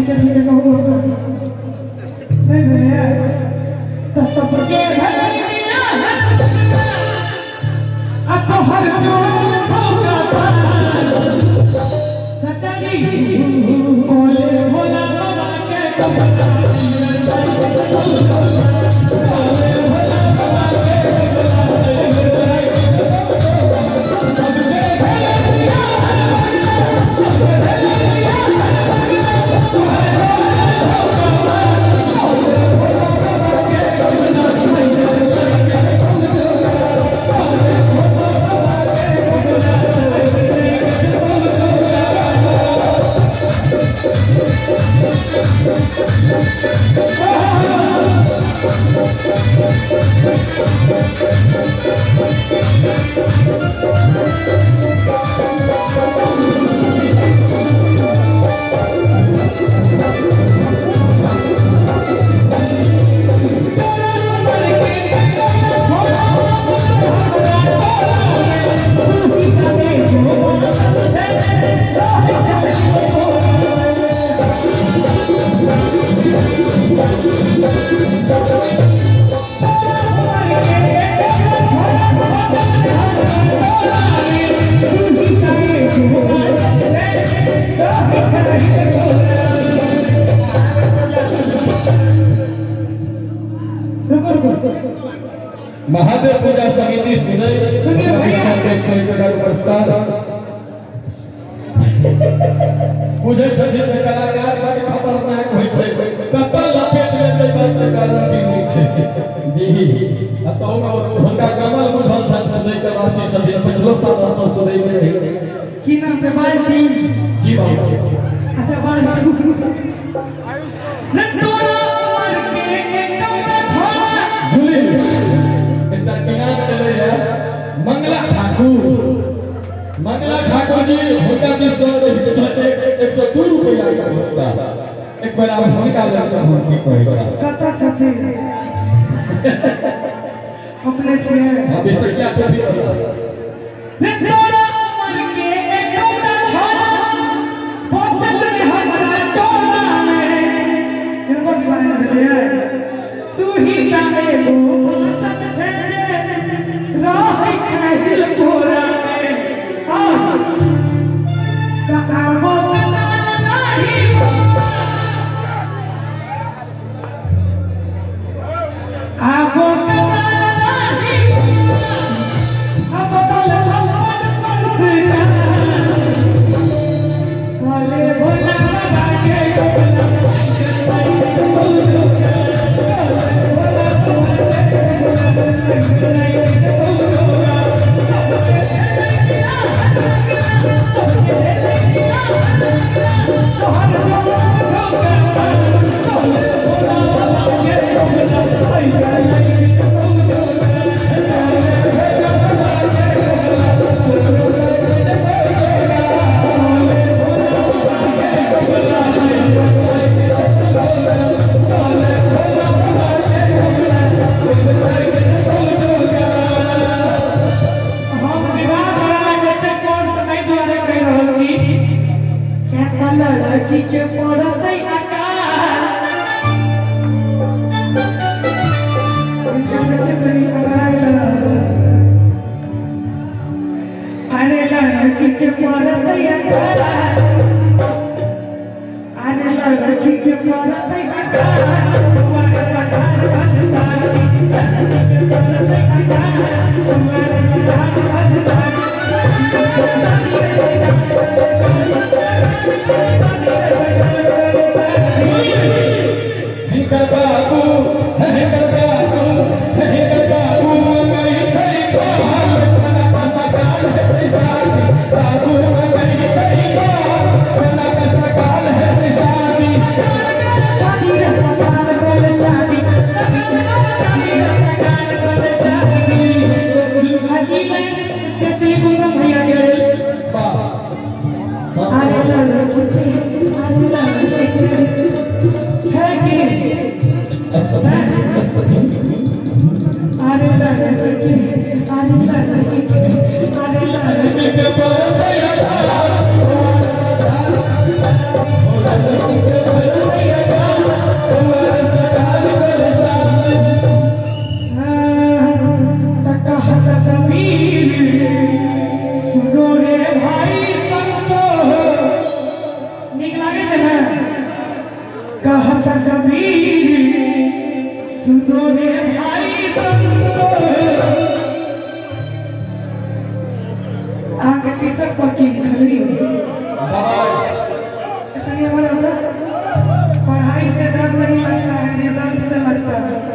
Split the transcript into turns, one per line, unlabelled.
ठीक है कहूँ नहीं तो सबके अब तो हर जोड़ छोटा चाचा जी बोले भोला बाबा के
महादेव पूजा समिति पुरस्कार मुझे छथिन कलाकार बड़ खतरनाक होय छै कतल लपेट लेतै बात के गारंटी नहीं छै जी अतौ हुनका कमल बुझल छन सदै के वासी छथिन पिछलो साल हम सदै रहे
की नाम छै बाई
जी बाबू
अच्छा बाई नटोरा उमर के एकटा छोरा
जुली एकटा किनार चले है मंगला ठाकुर जी हुनका 102 रुपया का पुरस्कार एक बार आप हुनका लड़का हूं की कहै छै
कत छथिन अपने छियै
अब इस क्या पे भी
नटोरा उमर के एकटा छोरा पहुंचल रे हमरा टोला में इनको दीवाना है तू ही का एगो पहुंचत छै जे रहै छै हिल कोरा लड़की के पड़त अरे लड़की के पड़त अरे लड़की के
अरे
सुनो मेरे भाई संतो आगे टी-शर्ट पर की खड़ी इतनी बड़ा होता पढ़ाई से डर नहीं लगता है रिजल्ट से लगता है